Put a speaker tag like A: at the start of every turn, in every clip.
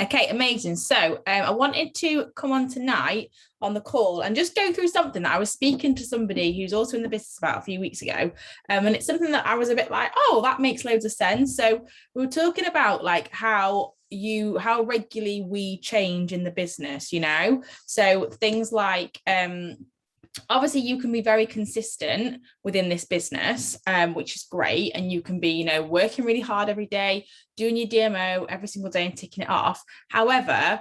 A: Okay, amazing. So I wanted to come on tonight on the call and just go through something that I was speaking to somebody who's also in the business about a few weeks ago. And it's something that I was a bit like, oh, that makes loads of sense. So we were talking about like how regularly we change in the business, so things like obviously you can be very consistent within this business, which is great, and you can be working really hard every day, doing your DMO every single day and ticking it off. However,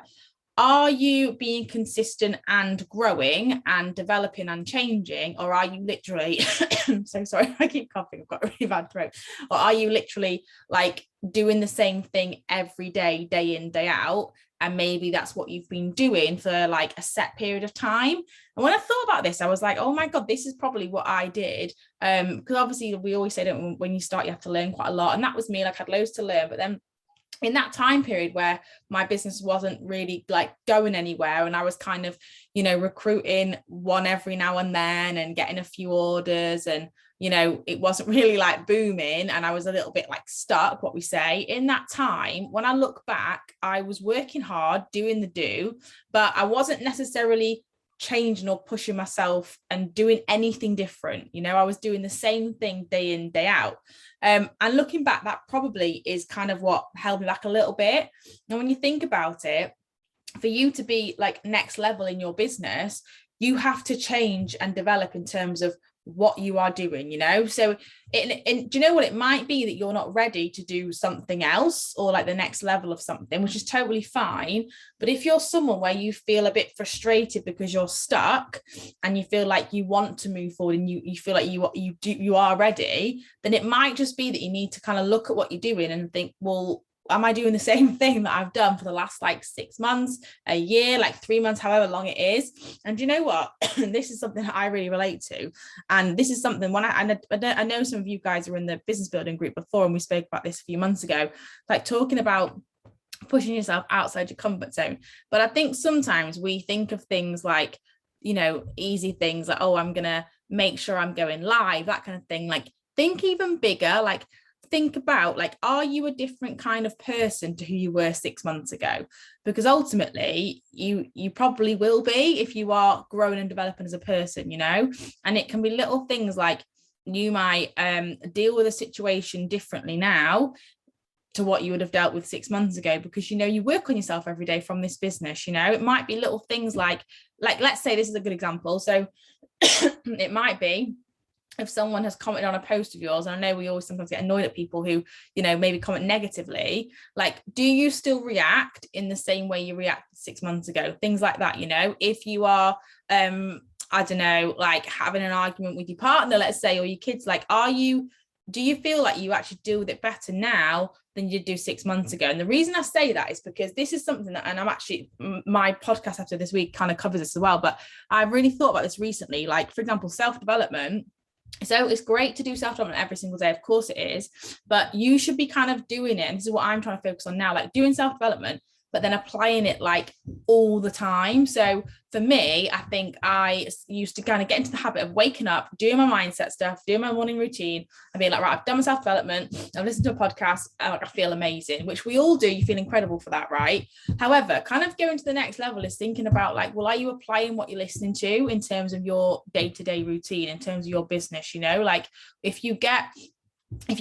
A: are you being consistent and growing and developing and changing, or are you literally I'm so sorry, I keep coughing, I've got a really bad throat, or are you literally like doing the same thing every day, day in, day out, and maybe that's what you've been doing for like a set period of time? And when I thought about this, I was like, oh my God, this is probably what I did. Because obviously we always say that when you start, you have to learn quite a lot. And that was me, like I had loads to learn. But then in that time period where my business wasn't really like going anywhere, and I was kind of, recruiting one every now and then and getting a few orders, and it wasn't really like booming, and I was a little bit like stuck, what we say. In that time, when I look back, I was working hard, doing the do, but I wasn't necessarily changing or pushing myself and doing anything different. I was doing the same thing day in, day out. And looking back, that probably is kind of what held me back a little bit. And when you think about it, for you to be like next level in your business, you have to change and develop in terms of what you are doing, so do you know what, it might be that you're not ready to do something else or like the next level of something, which is totally fine. But if you're someone where you feel a bit frustrated because you're stuck and you feel like you want to move forward and you feel like you are ready, then it might just be that you need to kind of look at what you're doing and think, well, am I doing the same thing that I've done for the last like 6 months, a year, like 3 months, however long it is? And you know what? This is something that I really relate to. And this is something when I know some of you guys are in the business building group before, and we spoke about this a few months ago, like talking about pushing yourself outside your comfort zone. But I think sometimes we think of things like, easy things like, oh, I'm going to make sure I'm going live, that kind of thing. Like think even bigger, like think about like, are you a different kind of person to who you were 6 months ago? Because ultimately you probably will be if you are growing and developing as a person, and it can be little things like you might deal with a situation differently now to what you would have dealt with 6 months ago, because you work on yourself every day from this business. It might be little things like let's say, this is a good example. So it might be if someone has commented on a post of yours, and I know we always sometimes get annoyed at people who, maybe comment negatively, like, do you still react in the same way you reacted 6 months ago? Things like that, if you are, I don't know, like having an argument with your partner, let's say, or your kids, like, do you feel like you actually deal with it better now than you do 6 months ago? And the reason I say that is because this is something that, and I'm actually, my podcast after this week kind of covers this as well, but I've really thought about this recently. Like, for example, self-development. So it's great to do self-development every single day, of course it is, but you should be kind of doing it, and this is what I'm trying to focus on now, like doing self-development, but then applying it like all the time. So for me, I think I used to kind of get into the habit of waking up, doing my mindset stuff, doing my morning routine, and being like, right, I've done my self-development, I've listened to a podcast, and I feel amazing, which we all do. You feel incredible for that, right? However, kind of going to the next level is thinking about like, well, are you applying what you're listening to in terms of your day-to-day routine, in terms of your business? Like if you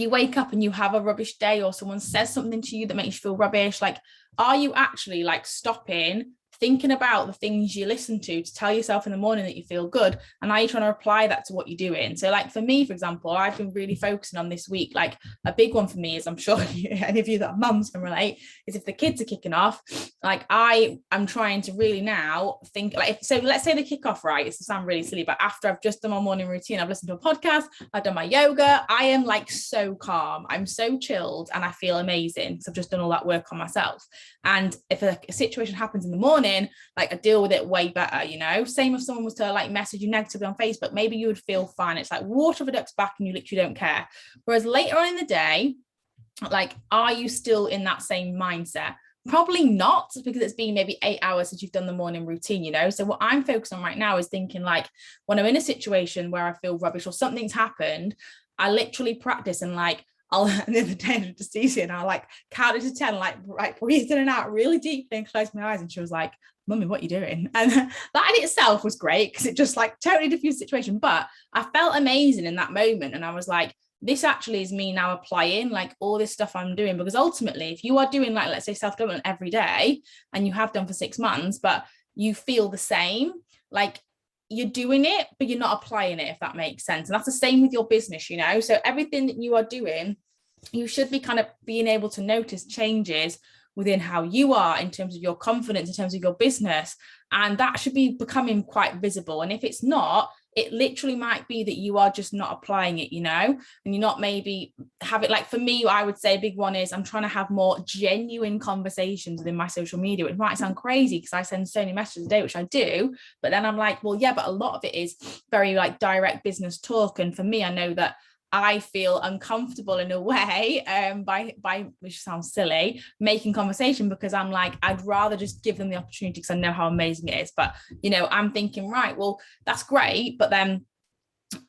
A: wake up and you have a rubbish day, or someone says something to you that makes you feel rubbish, like, are you actually like stopping, thinking about the things you listen to tell yourself in the morning that you feel good, and are you trying to apply that to what you're doing? So like for me, for example, I've been really focusing on this week, like a big one for me is, I'm sure any of you that are mums can relate, is if the kids are kicking off, like I'm trying to really now think like, so let's say they kick off, right, it's to sound really silly, but after I've just done my morning routine, I've listened to a podcast, I've done my yoga, I am like so calm, I'm so chilled, and I feel amazing because I've just done all that work on myself. And if a situation happens in the morning, like I deal with it way better, same if someone was to like message you negatively on Facebook, maybe you would feel fine, it's like water off a duck's back and you literally don't care. Whereas later on in the day, like, are you still in that same mindset? Probably not, because it's been maybe 8 hours since you've done the morning routine, So what I'm focused on right now is thinking like, when I'm in a situation where I feel rubbish or something's happened, I literally practice and like, and the other day just easy, and I like counted to 10, like breathed in and out really deeply and closed my eyes, and she was like, Mummy, what are you doing? And that in itself was great because it just like totally diffused the situation. But I felt amazing in that moment, and I was like, this actually is me now applying like all this stuff I'm doing, because ultimately if you are doing like, let's say, self-development every day, and you have done for 6 months, but you feel the same, like you're doing it but you're not applying it, if that makes sense. And that's the same with your business, so everything that you are doing, you should be kind of being able to notice changes within how you are in terms of your confidence, in terms of your business, and that should be becoming quite visible. And if it's not, it literally might be that you are just not applying it, and you're not maybe have it. Like for me, I would say a big one is I'm trying to have more genuine conversations within my social media, which might sound crazy because I send so many messages a day, which I do, but then I'm like, well, yeah, but a lot of it is very like direct business talk. And for me, I know that I feel uncomfortable in a way by which sounds silly, making conversation, because I'm like, I'd rather just give them the opportunity because I know how amazing it is. But I'm thinking, right, well, that's great, but then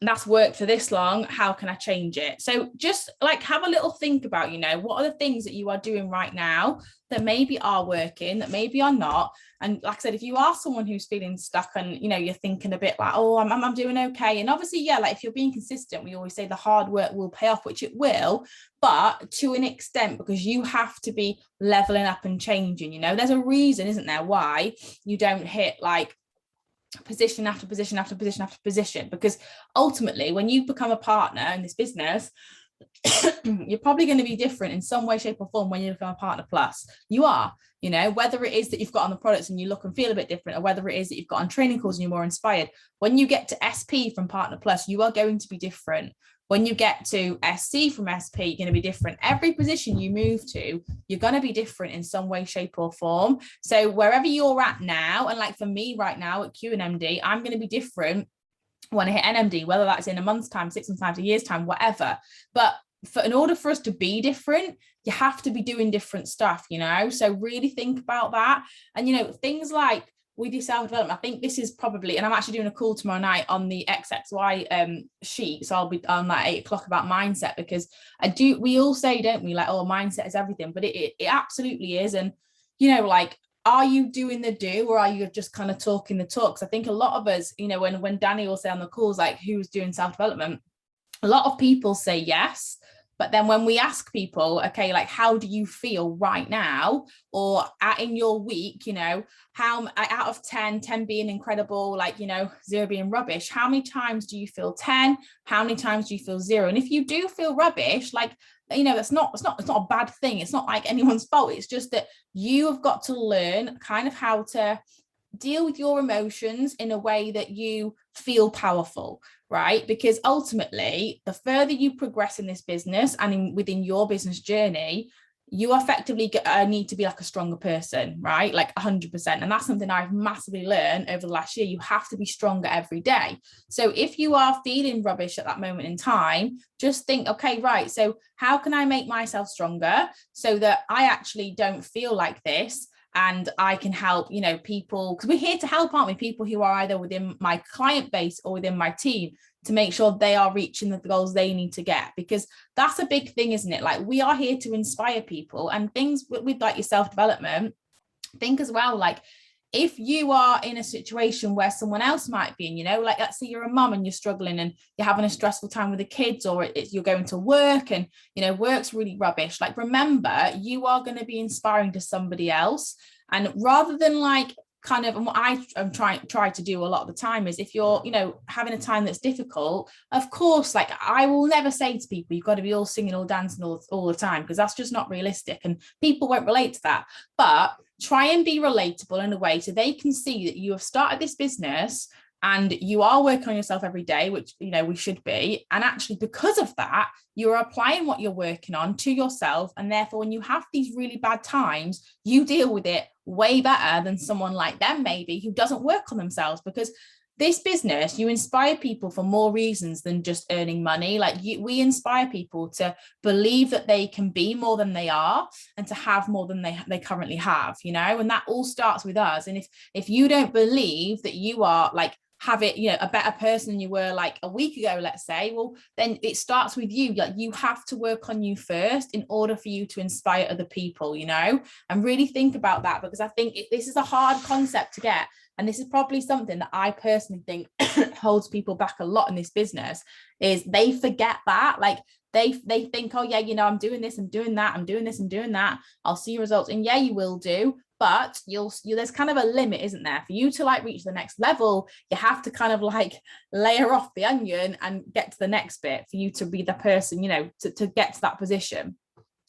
A: that's worked for this long, how can I change it? So just like have a little think about, what are the things that you are doing right now that maybe are working, that maybe are not. And like I said, if you are someone who's feeling stuck and you're thinking a bit like, oh, I'm doing okay, and obviously, yeah, like if you're being consistent, we always say the hard work will pay off, which it will, but to an extent, because you have to be leveling up and changing. There's a reason, isn't there, why you don't hit like position after position after position after position, because ultimately when you become a partner in this business, you're probably going to be different in some way, shape or form when you become a partner plus. You are, whether it is that you've got on the products and you look and feel a bit different, or whether it is that you've got on training calls and you're more inspired. When you get to SP from partner plus, you are going to be different. When you get to SC from SP, you're going to be different. Every position you move to, you're going to be different in some way, shape or form. So wherever you're at now, and like for me right now at QNMD, I'm going to be different when I hit NMD, whether that's in a month's time, 6 months time, a year's time, whatever. But in order for us to be different, you have to be doing different stuff, so really think about that. And things like with your self-development, I think this is probably, and I'm actually doing a call tomorrow night on the XXY sheet, so I'll be on that 8 o'clock about mindset, because we all say, don't we, like, oh, mindset is everything, but it absolutely is. And like, are you doing the do, or are you just kind of talking the talk? Because I think a lot of us, when Danny will say on the calls, like, who's doing self-development, a lot of people say yes. But then when we ask people, okay, like, how do you feel right now, or in your week, how out of 10 being incredible, like, 0 being rubbish, how many times do you feel 10? How many times do you feel 0? And if you do feel rubbish, like, it's not a bad thing. It's not like anyone's fault. It's just that you have got to learn kind of how to deal with your emotions in a way that you feel powerful, right? Because ultimately, the further you progress in this business and within your business journey, you effectively need to be like a stronger person, right? Like 100%. And that's something I've massively learned over the last year. You have to be stronger every day. So if you are feeling rubbish at that moment in time, just think, okay, right, so how can I make myself stronger so that I actually don't feel like this? And I can help, people, because we're here to help, aren't we? People who are either within my client base or within my team, to make sure they are reaching the goals they need to get, because that's a big thing, isn't it? Like, we are here to inspire people, and things with like your self-development, think as well, like, if you are in a situation where someone else might be in, like, let's say you're a mum and you're struggling and you're having a stressful time with the kids, or you're going to work and, work's really rubbish. Like, remember, you are going to be inspiring to somebody else. And rather than like, kind of, and what I'm try to do a lot of the time is, if you're, having a time that's difficult, of course, like, I will never say to people, you've got to be all singing, all dancing all the time, because that's just not realistic and people won't relate to that. But try and be relatable in a way so they can see that you have started this business and you are working on yourself every day, which, we should be. And actually, because of that, you're applying what you're working on to yourself. And therefore, when you have these really bad times, you deal with it way better than someone like them, maybe, who doesn't work on themselves. Because this business, you inspire people for more reasons than just earning money. Like, we inspire people to believe that they can be more than they are, and to have more than they currently have, and that all starts with us. And if you don't believe that you are like have it, you know, a better person than you were like a week ago, let's say, well, then it starts with you. Like, you have to work on you first in order for you to inspire other people, you know, and really think about that, because I think this is a hard concept to get. And this is probably something that I personally think holds people back a lot in this business, is they forget that. Like, they think, oh yeah, you know, I'm doing this, I'm doing that, I'm doing this, I'm doing that, I'll see results. And yeah, you will do, but you'll there's kind of a limit, isn't there? For you to like reach the next level, you have to kind of like layer off the onion and get to the next bit for you to be the person, you know, to get to that position.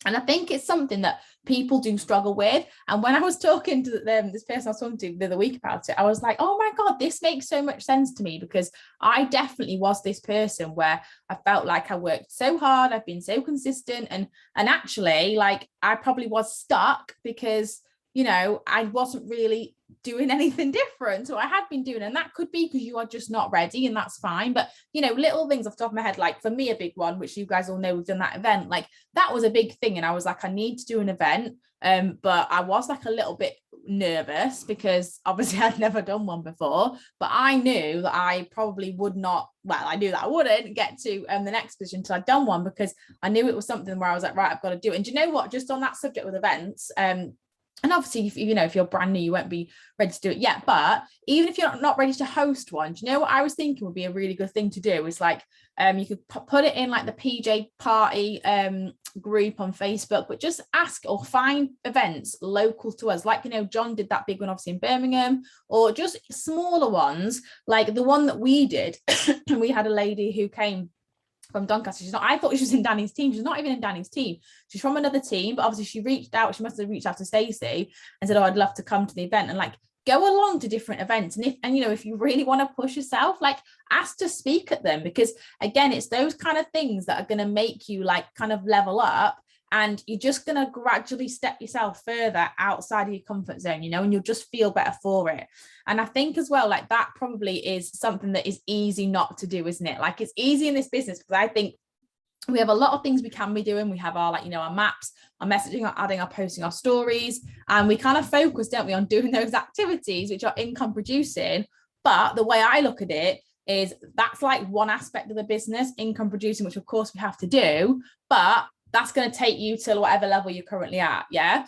A: And I think it's something that people do struggle with. And when I was talking to this person I was talking to the other week about it, I was like, oh my God, this makes so much sense to me, because I definitely was this person where I felt like I worked so hard, I've been so consistent, and actually, like, I probably was stuck because, you know, I wasn't really doing anything different. So I had been doing, and that could be because you are just not ready, and that's fine. But, you know, little things off the top of my head, like for me, a big one, which you guys all know, we've done that event, like that was a big thing. And I was like, I need to do an event. But I was like a little bit nervous because obviously I'd never done one before, but I knew that I probably would not, well, I knew that I wouldn't get to the next position until I'd done one, because I knew it was something where I was like, right, I've got to do it. And do you know what, just on that subject with events, and obviously, if you know, if you're brand new, you won't be ready to do it yet. But even if you're not ready to host one, do you know what I was thinking would be a really good thing to do? Is like, you could put it in like the PJ party group on Facebook, but just ask or find events local to us. Like, you know, John did that big one, obviously in Birmingham, or just smaller ones, like the one that we did. And we had a lady who came from Doncaster. I thought she was in Danny's team. She's not even in Danny's team. She's from another team, but obviously she must have reached out to Stacey and said, oh, I'd love to come to the event, and like go along to different events. And you know, if you really want to push yourself, like ask to speak at them, because again, it's those kind of things that are going to make you like kind of level up. And you're just going to gradually step yourself further outside of your comfort zone, you know, and you'll just feel better for it. And I think as well, like that probably is something that is easy not to do, isn't it? Like, it's easy in this business because I think we have a lot of things we can be doing. We have our, like, you know, our maps, our messaging, our adding, our posting, our stories, and we kind of focus, don't we, on doing those activities which are income producing. But the way I look at it is that's like one aspect of the business, income producing, which of course we have to do, but that's going to take you to whatever level you're currently at. Yeah.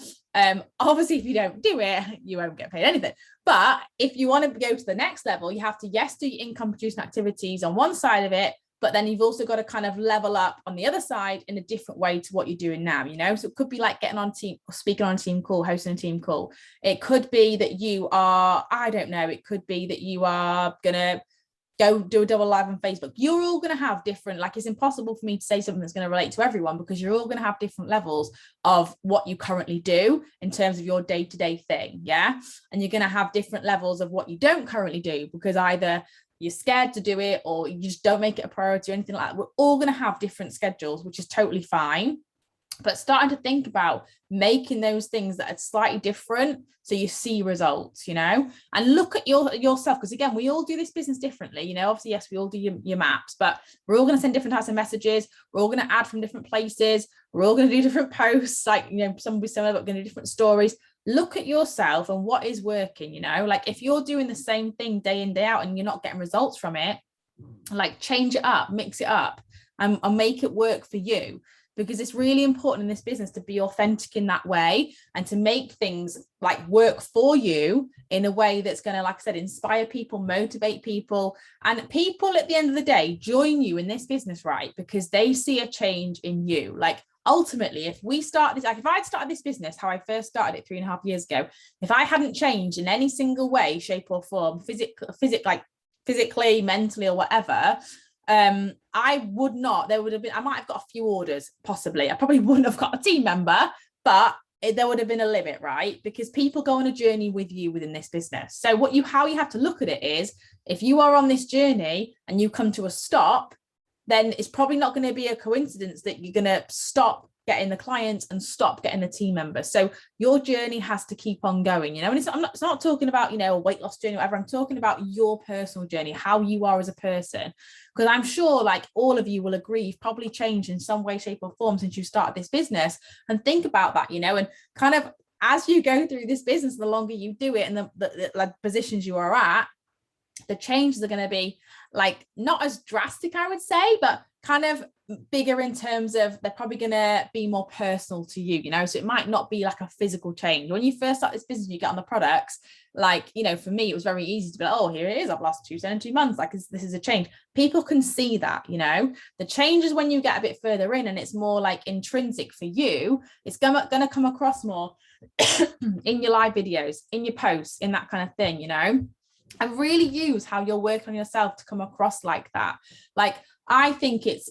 A: Obviously, if you don't do it, you won't get paid anything. But if you want to go to the next level, you have to, yes, do your income producing activities on one side of it, but then you've also got to kind of level up on the other side in a different way to what you're doing now, you know? So it could be like getting on team, speaking on a team call, hosting a team call. It could be that you are, I don't know, it could be that you are going to go do a double live on Facebook. You're all going to have different, like, it's impossible for me to say something that's going to relate to everyone, because you're all going to have different levels of what you currently do in terms of your day-to-day thing. Yeah. And you're going to have different levels of what you don't currently do, because either you're scared to do it or you just don't make it a priority or anything like that. We're all going to have different schedules, which is totally fine. But starting to think about making those things that are slightly different so you see results, you know, and look at yourself, because again, we all do this business differently, you know. Obviously, yes, we all do your maps, but we're all going to send different types of messages, we're all going to add from different places, we're all going to do different posts, like, you know, some will be similar but going to do different stories. Look at yourself and what is working, you know, like if you're doing the same thing day in, day out and you're not getting results from it, like change it up, mix it up, and make it work for you. Because it's really important in this business to be authentic in that way and to make things like work for you in a way that's going to, like I said, inspire people, motivate people, and people at the end of the day join you in this business, right? Because they see a change in you. Like ultimately, if we start this, like if I'd started this business how I first started it 3.5 years ago, if I hadn't changed in any single way, shape or form, physically, mentally or whatever, I would not, there would have been, I might have got a few orders, possibly. I probably wouldn't have got a team member, but there would have been a limit, right? Because people go on a journey with you within this business. So how you have to look at it is, if you are on this journey and you come to a stop, then it's probably not going to be a coincidence that you're going to stop getting the clients and stop getting the team members. So your journey has to keep on going, you know. And it's not talking about, you know, a weight loss journey or whatever. I'm talking about your personal journey, how you are as a person. Because I'm sure, like, all of you will agree, you've probably changed in some way, shape or form since you started this business. And think about that, you know, and kind of as you go through this business, the longer you do it and the positions you are at, the changes are going to be like not as drastic, I would say, but kind of bigger in terms of they're probably going to be more personal to you, you know. So it might not be like a physical change. When you first start this business, you get on the products, like, you know, for me it was very easy to be like, oh, here it is, I've lost 2 stone in 2 months, like this is a change. People can see that, you know. The change is when you get a bit further in and it's more like intrinsic for you. It's gonna come across more in your live videos, in your posts, in that kind of thing, you know. And really use how you're working on yourself to come across like that. Like, I think it's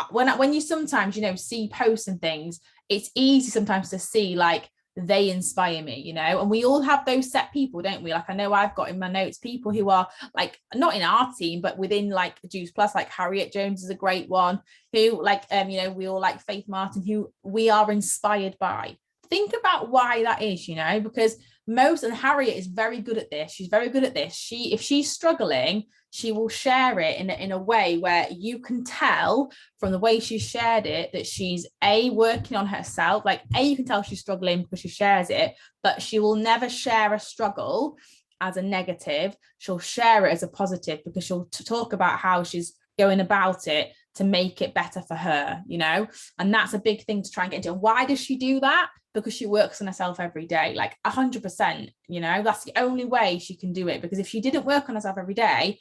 A: when you sometimes, you know, see posts and things, it's easy sometimes to see like they inspire me, you know. And we all have those set people, don't we? Like, I know I've got in my notes people who are like not in our team but within like Juice Plus, like Harriet Jones is a great one, who like you know, we all like Faith Martin, who we are inspired by. Think about why that is, you know, because and Harriet is very good at this. She's very good at this. If she's struggling, she will share it in a way where you can tell from the way she shared it that she's working on herself. Like, you can tell she's struggling because she shares it, but she will never share a struggle as a negative. She'll share it as a positive because she'll talk about how she's going about it to make it better for her, you know. And that's a big thing to try and get into. Why does she do that? Because she works on herself every day, like 100%, you know. That's the only way she can do it, because if she didn't work on herself every day,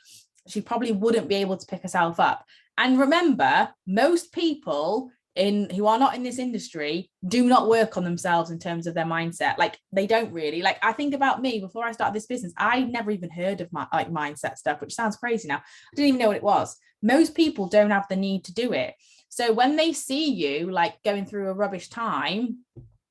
A: she probably wouldn't be able to pick herself up. And remember, most people who are not in this industry do not work on themselves in terms of their mindset. Like, they don't really. Like, I think about me before I started this business, I never even heard of my like mindset stuff, which sounds crazy now. I didn't even know what it was. Most people don't have the need to do it. So when they see you like going through a rubbish time,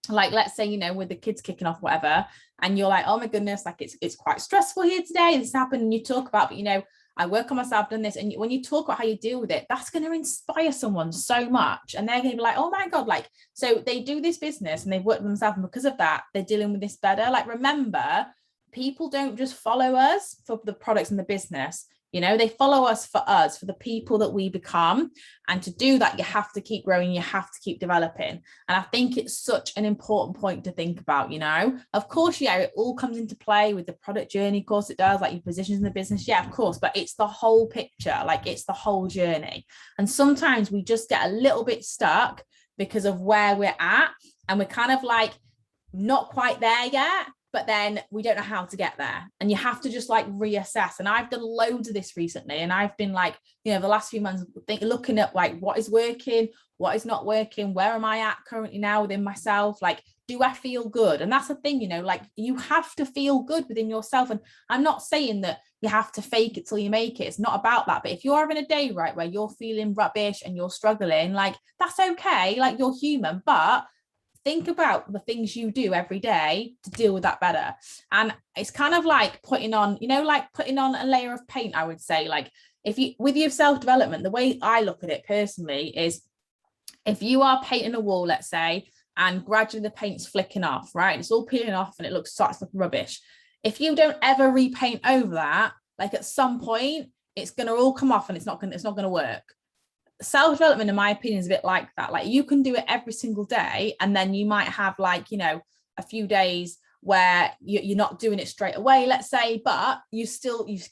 A: like let's say, you know, with the kids kicking off, whatever, and you're like, oh my goodness, like it's quite stressful here today, this happened, and you talk about, but you know, I work on myself, done this, and when you talk about how you deal with it, that's going to inspire someone so much, and they're going to be like, oh my god, like, so they do this business and they've worked with themselves, and because of that they're dealing with this better. Like, remember, people don't just follow us for the products and the business, you know, they follow us for the people that we become. And to do that, you have to keep growing, you have to keep developing. And I think it's such an important point to think about, you know. Of course, yeah, it all comes into play with the product journey, of course it does, like your positions in the business, yeah, of course, but it's the whole picture, like it's the whole journey. And sometimes we just get a little bit stuck because of where we're at, and we're kind of like not quite there yet, but then we don't know how to get there, and you have to just like reassess. And I've done loads of this recently, and I've been like, you know, the last few months looking at like what is working, what is not working, where am I at currently now within myself, like, do I feel good? And that's the thing, you know, like you have to feel good within yourself. And I'm not saying that you have to fake it till you make it, it's not about that. But if you're having a day, right, where you're feeling rubbish and you're struggling, like that's okay, like you're human, but think about the things you do every day to deal with that better. And it's kind of like putting on, you know, like putting on a layer of paint, I would say. Like, if you, with your self-development, the way I look at it personally is, if you are painting a wall, let's say, and gradually the paint's flicking off, right, it's all peeling off and it starts to look rubbish. If you don't ever repaint over that, like at some point it's going to all come off and it's not going to work. Self-development, in my opinion, is a bit like that. Like, you can do it every single day, and then you might have like, you know, a few days where you're not doing it straight away, let's say, but you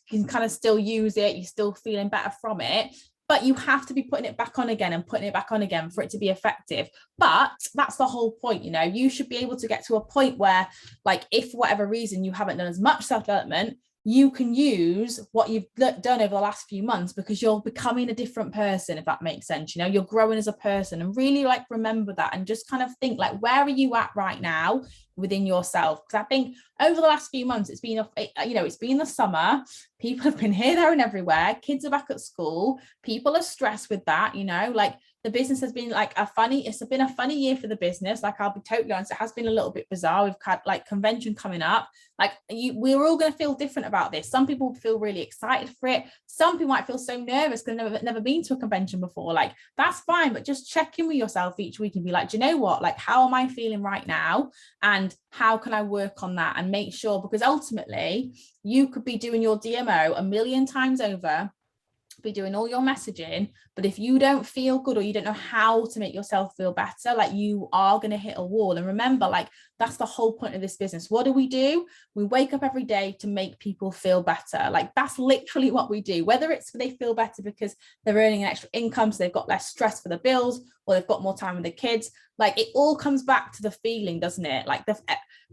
A: can kind of still use it, you're still feeling better from it, but you have to be putting it back on again and putting it back on again for it to be effective. But that's the whole point, you know. You should be able to get to a point where, like, if for whatever reason you haven't done as much self-development, you can use what you've done over the last few months, because you're becoming a different person, if that makes sense. You know, you're growing as a person, and really like remember that, and just kind of think like, where are you at right now within yourself? Because I think over the last few months, it's been the summer, people have been here, there and everywhere, kids are back at school, people are stressed with that, you know, like the business has been like it's been a funny year for the business. Like, I'll be totally honest, it has been a little bit bizarre. We've had like convention coming up, like we're all going to feel different about this. Some people feel really excited for it, some people might feel so nervous because they've never been to a convention before. Like, that's fine, but just check in with yourself each week and be like, do you know what, like, how am I feeling right now, and how can I work on that? And make sure, because ultimately you could be doing your DMO a million times over, be doing all your messaging, but if you don't feel good or you don't know how to make yourself feel better, like you are going to hit a wall. And remember, like that's the whole point of this business. What do? We wake up every day to make people feel better. Like that's literally what we do, whether it's they feel better because they're earning an extra income, so they've got less stress for the bills, or they've got more time with the kids. Like it all comes back to the feeling, doesn't it? Like the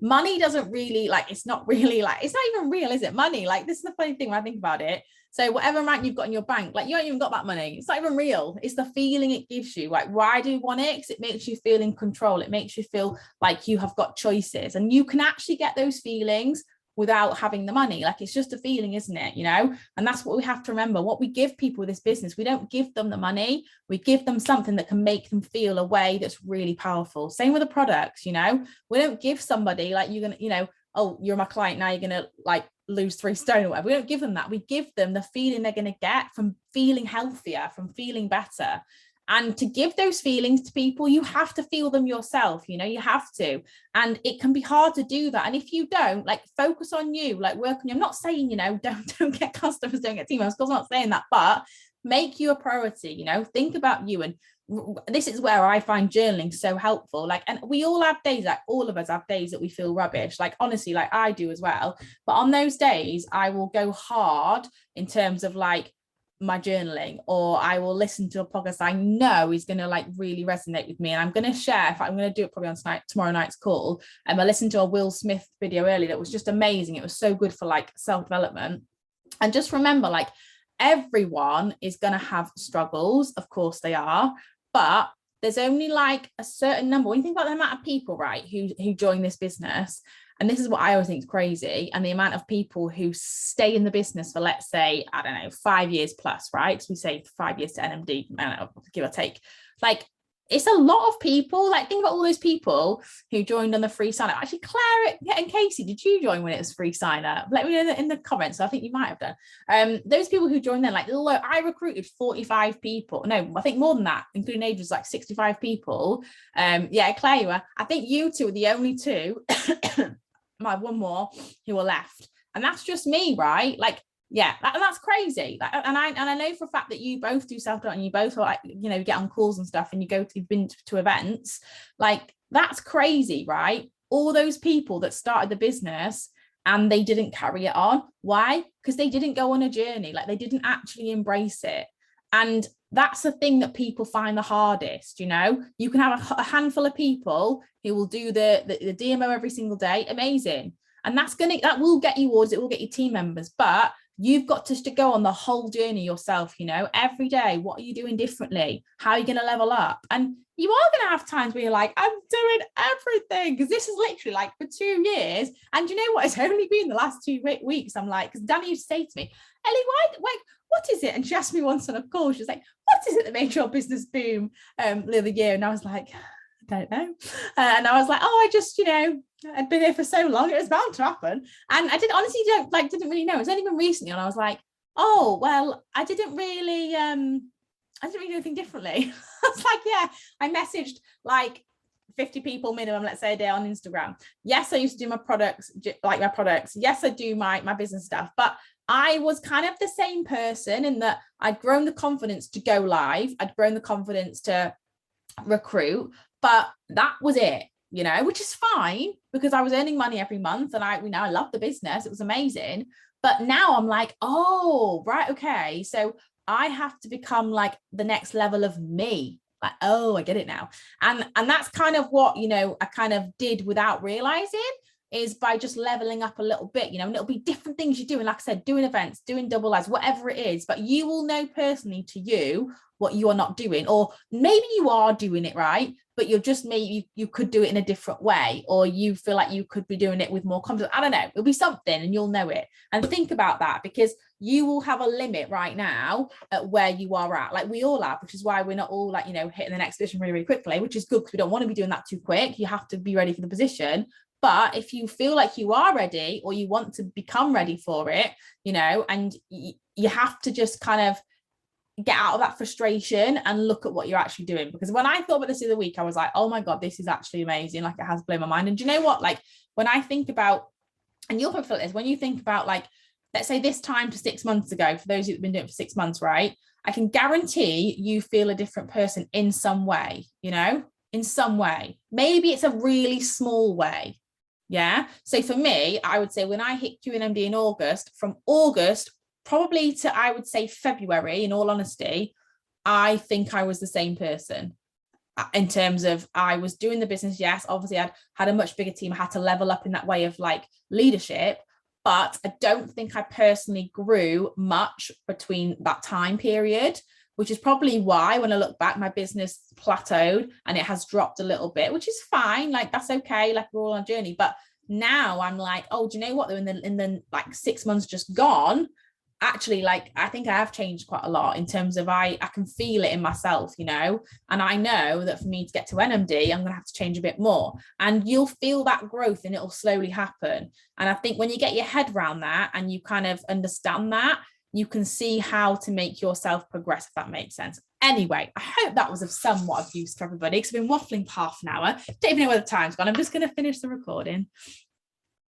A: money doesn't really, like, it's not really, like, it's not even real, is it? Money, like, this is the funny thing when I think about it. So whatever amount you've got in your bank, like, you haven't even got that money. It's not even real. It's the feeling it gives you. Like, why do you want it? Because it makes you feel in control. It makes you feel like you have got choices, and you can actually get those feelings without having the money. Like, it's just a feeling, isn't it? You know, and that's what we have to remember. What we give people with this business, we don't give them the money, we give them something that can make them feel a way that's really powerful. Same with the products, you know, we don't give somebody like, you're gonna, you know, oh, you're my client, now you're gonna like lose 3 stone or whatever. We don't give them that. We give them the feeling they're going to get from feeling healthier, from feeling better. And to give those feelings to people, you have to feel them yourself, you know, you have to. And it can be hard to do that. And if you don't, like, focus on you, like, work on you. I'm not saying, you know, don't get customers, don't get team members, because I'm not saying that, but make you a priority, you know, think about you. And this is where I find journaling so helpful. Like, and we all have days, like all of us have days that we feel rubbish, like, honestly, like I do as well. But on those days, I will go hard in terms of like my journaling, or I will listen to a podcast I know is going to like really resonate with me. And I'm going to share, if I'm going to do it probably on tomorrow night's call. I listened to a Will Smith video earlier that was just amazing. It was so good for like self-development. And just remember, like, everyone is going to have struggles, of course they are, but there's only like a certain number. When you think about the amount of people, right, who join this business, and this is what I always think is crazy, and the amount of people who stay in the business for, let's say, I don't know, 5 years plus, right? So we say 5 years to NMD, give or take. Like, it's a lot of people. Like, think about all those people who joined on the free sign up. Actually, Claire and Casey, did you join when it was free sign up? Let me know in the comments. I think you might have done. Those people who joined then, like, look, I recruited 45 people. No, I think more than that, including ages, like 65 people. Yeah, Claire, you were. I think you two are the only two. My one more who are left, and that's just me, right? Like, yeah, that's crazy. And I know for a fact that you both do self-development, and you both are like, you know, get on calls and stuff, and you've been to events. Like, that's crazy, right? All those people that started the business and they didn't carry it on. Why? Because they didn't go on a journey. Like, they didn't actually embrace it. And that's the thing that people find the hardest. You know, you can have a handful of people who will do the DMO every single day. Amazing. And that will get you awards, it will get you team members, but you've got to go on the whole journey yourself, you know, every day. What are you doing differently? How are you going to level up? And you are going to have times where you're like, I'm doing everything, because this is literally like for 2 years. And you know what? It's only been the last 2 weeks. I'm like, because Danny used to say to me, Ellie, what is it? And she asked me once on a call, she was like, what is it that made your business boom the other year? And I was like, I don't know. And I was like, oh, I just, you know, I'd been here for so long, it was bound to happen. And I didn't really know. It's only been recently, and I was like, oh, well, I didn't really do anything differently. I was like, yeah, I messaged like 50 people minimum, let's say, a day on Instagram. Yes, I used to do my products. Yes, I do my business stuff, but I was kind of the same person in that I'd grown the confidence to go live. I'd grown the confidence to recruit, but that was it, you know, which is fine because I was earning money every month, and I love the business. It was amazing. But now I'm like, oh, right, okay. So I have to become like the next level of me. Like, oh, I get it now. And that's kind of what, you know, I kind of did without realizing, is by just leveling up a little bit, you know, and it'll be different things you're doing. Like I said, doing events, doing double lives, whatever it is, but you will know personally to you what you are not doing, or maybe you are doing it right, but you're just, maybe you could do it in a different way, or you feel like you could be doing it with more confidence. I don't know, it'll be something, and you'll know it. And think about that, because you will have a limit right now at where you are at, like we all have, which is why we're not all like, you know, hitting the next position really, really quickly, which is good, because we don't want to be doing that too quick. You have to be ready for the position. But if you feel like you are ready, or you want to become ready for it, you know, and you have to just kind of get out of that frustration and look at what you're actually doing. Because when I thought about this the other week, I was like, oh my God, this is actually amazing. Like, it has blown my mind. And do you know what? Like, when I think about, and you'll probably feel this, when you think about like let's say this time to 6 months ago, for those of you that have been doing it for 6 months, right? I can guarantee you feel a different person in some way, you know, in some way. Maybe it's a really small way. Yeah. So for me, I would say when I hit QNMD in August, from August probably to, I would say, February, in all honesty, I think I was the same person in terms of I was doing the business. Yes, obviously I'd had a much bigger team. I had to level up in that way of like leadership, but I don't think I personally grew much between that time period, which is probably why when I look back, my business plateaued and it has dropped a little bit, which is fine. Like, that's okay. Like, we're all on a journey. But now I'm like, oh, do you know what? In the like 6 months just gone, actually, like, I think I have changed quite a lot in terms of I can feel it in myself, you know, and I know that for me to get to NMD, I'm going to have to change a bit more, and you'll feel that growth and it'll slowly happen. And I think when you get your head around that and you kind of understand that, you can see how to make yourself progress, if that makes sense. Anyway, I hope that was of somewhat of use for everybody, because I've been waffling for half an hour. Don't even know where the time's gone. I'm just going to finish the recording.